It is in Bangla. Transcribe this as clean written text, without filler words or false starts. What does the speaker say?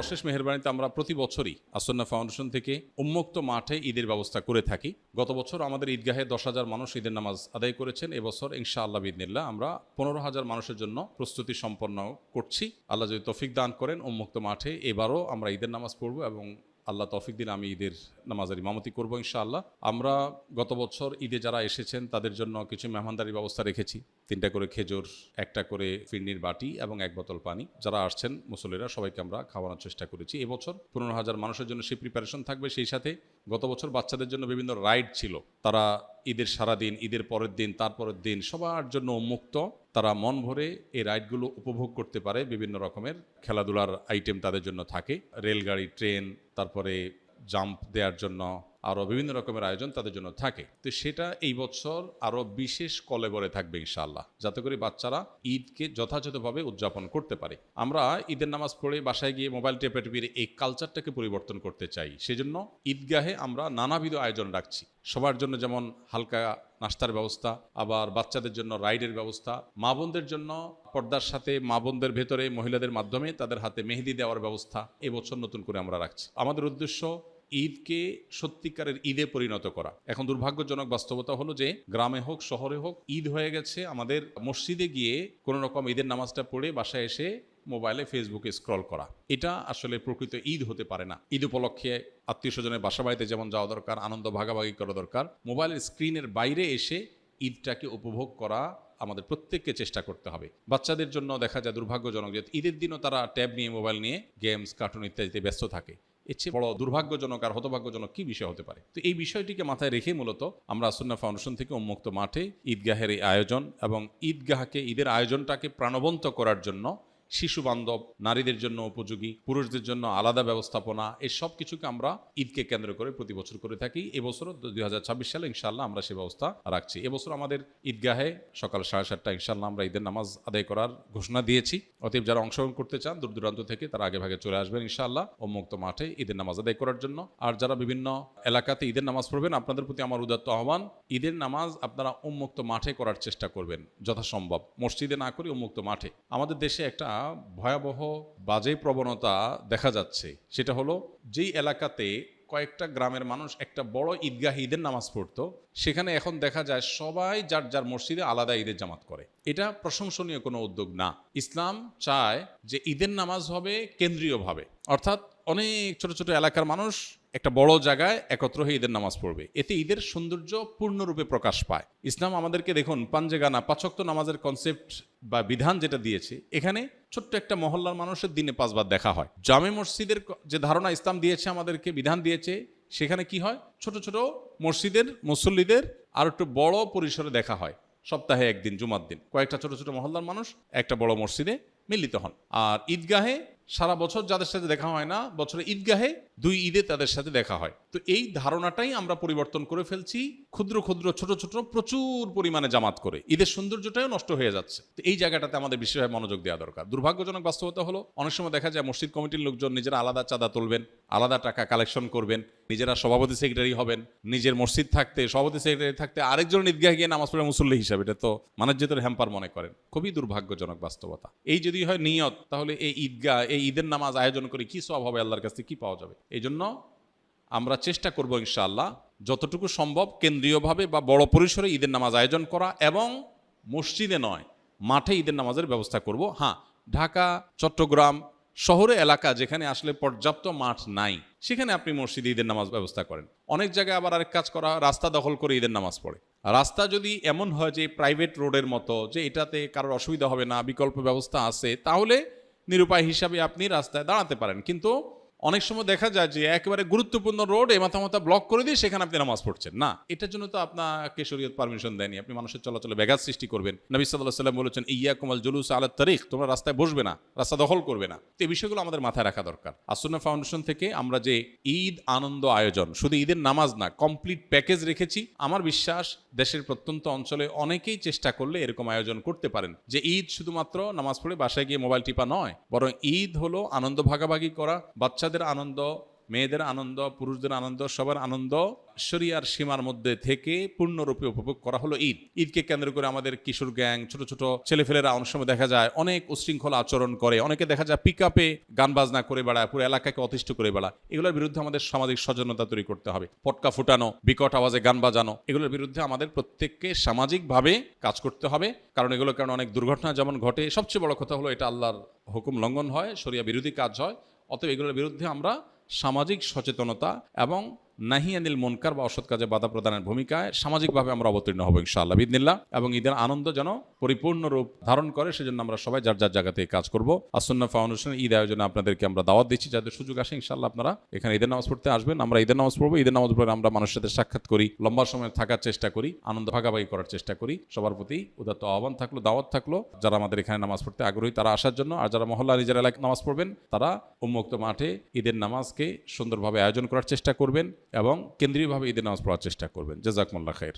আল্লাহর অশেষ মেহেরবানিতে আমরা প্রতি বছরই আসন্না ফাউন্ডেশন থেকে উন্মুক্ত মাঠে ঈদের ব্যবস্থা করে থাকি। গত বছর আমাদের ঈদগাহে 10,000 মানুষ ঈদের নামাজ আদায় করেছেন। এবছর ইনশাআল্লাহ বিইذনিল্লাহ আমরা 15,000 মানুষের জন্য প্রস্তুতি সম্পন্ন করছি। আল্লাহ যদি তৌফিক দান করেন উন্মুক্ত মাঠে এবারও আমরা ঈদের নামাজ পড়ব এবং আল্লাহ তৌফিক দিন আমি ঈদের নামাজের ইমামতি করব ইনশাআল্লাহ। আমরা গত বছর ঈদে যারা এসেছেন তাদের জন্য কিছু মেহমানদারির ব্যবস্থা রেখেছি। 3টা করে খেজুর, 1টা করে ফিরনির বাটি এবং 1 বোতল পানি। যারা আসছেন মুসল্লিরা সবাইকে আমরা খাওয়ানোর চেষ্টা করেছি। এবছর 15,000 মানুষের জন্য সেই প্রিপারেশন থাকবে। সেই সাথে গত বছর বাচ্চাদের জন্য বিভিন্ন রাইড ছিল। তারা ঈদের সারাদিন, ঈদের পরের দিন, তারপরের দিন সবার জন্য উন্মুক্ত। তারা মন ভরে এই রাইডগুলো উপভোগ করতে পারে। বিভিন্ন রকমের খেলাধুলার আইটেম তাদের জন্য থাকে। রেলগাড়ি, ট্রেন, তারপরে জাম্প দেওয়ার জন্য আরও বিভিন্ন রকমের আয়োজন তাদের জন্য থাকে। তো সেটা এই বছর আরও বিশেষ কলেবরে থাকবে ইনশাআল্লাহ, যাতে করে বাচ্চারা ঈদকে যথাযথভাবে উদযাপন করতে পারে। আমরা ঈদের নামাজ পড়ে বাসায় গিয়ে মোবাইল টেপাটেপির এই কালচারটাকে পরিবর্তন করতে চাই। সেজন্য ঈদগাহে আমরা নানাবিধ আয়োজন রাখছি। সবার জন্য যেমন হালকা নাস্তার ব্যবস্থা, আবার বাচ্চাদের জন্য রাইডের ব্যবস্থা, মা বোনদের জন্য পর্দার সাথে মা বোনদের ভেতরে মহিলাদের মাধ্যমে তাদের হাতে মেহেদি দেওয়ার ব্যবস্থা এবছর নতুন করে আমরা রাখছি। আমাদের উদ্দেশ্য ঈদকে সত্যিকারের ঈদে পরিণত করা। এখন দুর্ভাগ্যজনক বাস্তবতা হলো যে গ্রামে হোক শহরে হোক ঈদ হয়ে গেছে আমাদের মসজিদে গিয়ে কোনো রকম ঈদের নামাজটা পড়ে বাসায় এসে মোবাইলে ফেসবুকে স্ক্রল করা। এটা আসলে প্রকৃত ঈদ হতে পারে না। ঈদ উপলক্ষে আত্মীয় স্বজনের বাসা বাড়িতে যেমন যাওয়া দরকার, আনন্দ ভাগাভাগি করা দরকার, মোবাইলের স্ক্রিনের বাইরে এসে ঈদটাকে উপভোগ করা আমাদের প্রত্যেককে চেষ্টা করতে হবে। বাচ্চাদের জন্য দেখা যায় দুর্ভাগ্যজনক যে ঈদের দিনও তারা ট্যাব নিয়ে, মোবাইল নিয়ে গেমস, কার্টুন ইত্যাদিতে ব্যস্ত থাকে। এর চেয়ে বড় দুর্ভাগ্যজনক আর হতভাগ্যজনক কি বিষয় হতে পারে? তো এই বিষয়টিকে মাথায় রেখে মূলত আমরা আসন্না ফাউন্ডেশন থেকে উন্মুক্ত মাঠে ঈদগাহের এই আয়োজন এবং ঈদগাহকে, ঈদের আয়োজনটাকে প্রাণবন্ত করার জন্য শিশু বান্ধব, নারীদের জন্য উপযোগী, পুরুষদের জন্য আলাদা ব্যবস্থাপনা, এই সব কিছুকে আমরা ঈদকে কেন্দ্র করে প্রতি বছর করে থাকি। এবছরও 2026 সালে ইনশাআল্লাহ আমরা সে ব্যবস্থা রাখছি। এবছর আমাদের ঈদগাহে সকাল 7:30 ইনশাআল্লাহ আমরা ঈদের নামাজ আদায় করার ঘোষণা দিয়েছি। অতএব যারা অংশগ্রহণ করতে চান দূর দূরান্ত থেকে তারা আগে ভাগে চলে আসবেন ইনশাআল্লাহ উন্মুক্ত মাঠে ঈদের নামাজ আদায় করার জন্য। আর যারা বিভিন্ন এলাকাতে ঈদের নামাজ পড়বেন, আপনাদের প্রতি আমার উদাত্ত আহ্বান, ঈদের নামাজ আপনারা উন্মুক্ত মাঠে করার চেষ্টা করবেন যথাসম্ভব। মসজিদে না করে উন্মুক্ত মাঠে। আমাদের দেশে একটা ভয়াবহ বাজে প্রবণতা দেখা যাচ্ছে। সেটা হলো যেই এলাকাতে কয়েকটা গ্রামের মানুষ একটা বড় ঈদগাহে ঈদের নামাজ পড়তো, সেখানে এখন দেখা যায় সবাই যার যার মসজিদে আলাদা ঈদের জামাত করে। এটা প্রশংসনীয় কোনো উদ্যোগ না। ইসলাম চায় যে ঈদের নামাজ হবে কেন্দ্রীয়ভাবে, অর্থাৎ অনেক ছোট ছোট এলাকার মানুষ একটা বড় জায়গায় একত্র হয়ে ঈদের নামাজ পড়বে। এতে ঈদের সৌন্দর্য পূর্ণরূপে প্রকাশ পায়। ইসলাম আমাদেরকে দেখুন পাঞ্জেগানা 5 ওয়াক্ত নামাজের কনসেপ্ট বা বিধান যেটা দিয়েছে, এখানে ছোট্ট একটা মহল্লার মানুষের দিনে 5 বার দেখা হয়। জামে মসজিদের যে ধারণা ইসলাম দিয়েছে, আমাদেরকে বিধান দিয়েছে, সেখানে কি হয়, ছোট ছোট মসজিদের মুসল্লিদের আর একটু বড় পরিসরে দেখা হয়। সপ্তাহে একদিন জুমার দিন কয়েকটা ছোট ছোট মহল্লার মানুষ একটা বড় মসজিদে মিলিত হন। আর ঈদগাহে সারা বছর যাদের সাথে দেখা হয় না, বছরে ঈদগাহে 2 ঈদে তাদের সাথে দেখা হয়। তো এই ধারণাটাই আমরা পরিবর্তন করে ফেলছি। ক্ষুদ্র ক্ষুদ্র ছোট ছোট প্রচুর পরিমাণে জামাত করে ঈদের সৌন্দর্যটাও নষ্ট হয়ে যাচ্ছে। তো এই জায়গাটাতে আমাদের বিশেষভাবে মনোযোগ দেওয়া দরকার। দুর্ভাগ্যজনক বাস্তবতা হলো অনেক সময় দেখা যায় মসজিদ কমিটির লোকজন নিজেরা আলাদা চাঁদা তুলবেন, আলাদা টাকা কালেকশন করবেন, নিজেরা সভাপতি সেক্রেটারি হবেন, নিজের মসজিদ থাকতে সভাপতি সেক্রেটারি থাকতে আরেকজন ঈদগাহে গিয়ে নামাজ পড়ে মুসল্লি হিসাবে, এটা তো মানজ্যতের হ্যাম্পার মনে করেন। খুবই দুর্ভাগ্যজনক বাস্তবতা। এই যদি হয় নিয়ত, তাহলে এই ঈদগাহ, এই ঈদের নামাজ আয়োজন করে কি সওয়াব হবে, আল্লাহর কাছে কি পাওয়া যাবে? এই জন্য আমরা চেষ্টা করব ইনশাআল্লাহ যতটুকু সম্ভব কেন্দ্রীয়ভাবে বা বড় পরিসরে ঈদের নামাজ আয়োজন করা, এবং মসজিদে নয় মাঠে ঈদের নামাজের ব্যবস্থা করব। হ্যাঁ, ঢাকা, চট্টগ্রাম শহরে এলাকা যেখানে আসলে পর্যাপ্ত মাঠ নাই, সেখানে আপনি মসজিদে ঈদের নামাজ ব্যবস্থা করেন। অনেক জায়গায় আবার আরেক কাজ করা, রাস্তা দখল করে ঈদের নামাজ পড়ে। রাস্তা যদি এমন হয় যে প্রাইভেট রোডের মতো, যে এটাতে কারোর অসুবিধা হবে না, বিকল্প ব্যবস্থা আছে, তাহলে নিরুপায় হিসাবে আপনি রাস্তায় দাঁড়াতে পারেন। কিন্তু অনেক সময় দেখা যায় যে একেবারে গুরুত্বপূর্ণ রোড মাথা ব্লক করে দিয়ে সেখানে আপনি নামাজ পড়ছেন না। এটার জন্য তো আপনাকে শরীয়ত পারমিশন দেয়নি। আপনি মানুষের চলাচলে ব্যাঘাত সৃষ্টি করবেন। নবী সাল্লাল্লাহু আলাইহি ওয়াসাল্লাম বলেছেন, ইয়াকুমুল জুলুস আলা তারিক, তোমরা রাস্তায় বসবে না, রাস্তা দখল করবে না। তো এই বিষয়গুলো আমাদের মাথায় রাখা দরকার। আসন্না ফাউন্ডেশন থেকে আমরা যে ঈদ আনন্দ আয়োজন, শুধু ঈদের নামাজ না, কমপ্লিট প্যাকেজ রেখেছি। আমার বিশ্বাস দেশের প্রত্যন্ত অঞ্চলে অনেকেই চেষ্টা করলে এরকম আয়োজন করতে পারেন, যে ঈদ শুধুমাত্র নামাজ পড়ে বাসায় গিয়ে মোবাইল টিপা নয়, বরং ঈদ হলো আনন্দ ভাগাভাগি করা, বাচ্চাদের আনন্দ মেয়েদের আনন্দ, পুরুষদের আনন্দ, সবার আনন্দ শরিয়ার সীমার মধ্যে থেকে পূর্ণরূপে উপভোগ করা হলো ঈদ। ঈদকে কেন্দ্র করে আমাদের কিশোর গ্যাং, ছোট ছোট ছেলেফেলেরা অনেক সময় দেখা যায় অনেক উশৃঙ্খল আচরণ করে, অনেকে দেখা যায় পিক আপে গান বাজনা করে বেড়ায়, পুরো এলাকাকে অতিষ্ঠ করে বেড়ায়। এগুলোর বিরুদ্ধে আমাদের সামাজিক সচেতনতা তৈরি করতে হবে। পটকা ফুটানো, বিকট আওয়াজে গান বাজানো, এগুলোর বিরুদ্ধে আমাদের প্রত্যেককে সামাজিকভাবে কাজ করতে হবে। কারণ এগুলোর কারণে অনেক দুর্ঘটনা যেমন ঘটে, সবচেয়ে বড় কথা হলো এটা আল্লাহর হুকুম লঙ্ঘন হয়, শরিয়া বিরোধী কাজ হয়। অতএব এগুলোর বিরুদ্ধে আমরা সামাজিক সচেতনতা এবং নাহি আনিল মুনকার বা অসৎ কাজে বাধা প্রদানের ভূমিকায় সামাজিকভাবে আমরা অবতীর্ণ হব ইনশাআল্লাহ বিইذনিল্লাহ। এবং ঈদের আনন্দ যেন পরিপূর্ণ রূপ ধারণ করে, সেজন্য আমরা সবাই যার যার জায়গা থেকে কাজ করব। আসুন্নাহ ফাউন্ডেশনের ঈদ আয়োজনে আপনাদেরকে আমরা দাওয়াত দিচ্ছি, যাদের সুযোগ আসে ইনশাআল্লাহ আপনারা এখানে ঈদের নামাজ পড়তে আসবেন। আমরা ঈদের নামাজ পড়বো, ঈদের নামাজ পড়ে আমরা মানুষের সাথে সাক্ষাৎ করি, লম্বা সময় থাকার চেষ্টা করি, আনন্দ ভাগাভাগি করার চেষ্টা করি। সবার প্রতি উদাত্ত আহ্বান থাকলো, দাওয়াত থাকলো, যারা আমাদের এখানে নামাজ পড়তে আগ্রহী তারা আসার জন্য। আর যারা মহল্লা নিজের এলাকায় নামাজ পড়বেন তারা উন্মুক্ত মাঠে ঈদের নামাজকে সুন্দরভাবে আয়োজন করার চেষ্টা করবেন এবং কেন্দ্রীয়ভাবে ঈদের নামাজ পড়ার চেষ্টা করবেন। জাযাকুমুল্লাহ খাইর।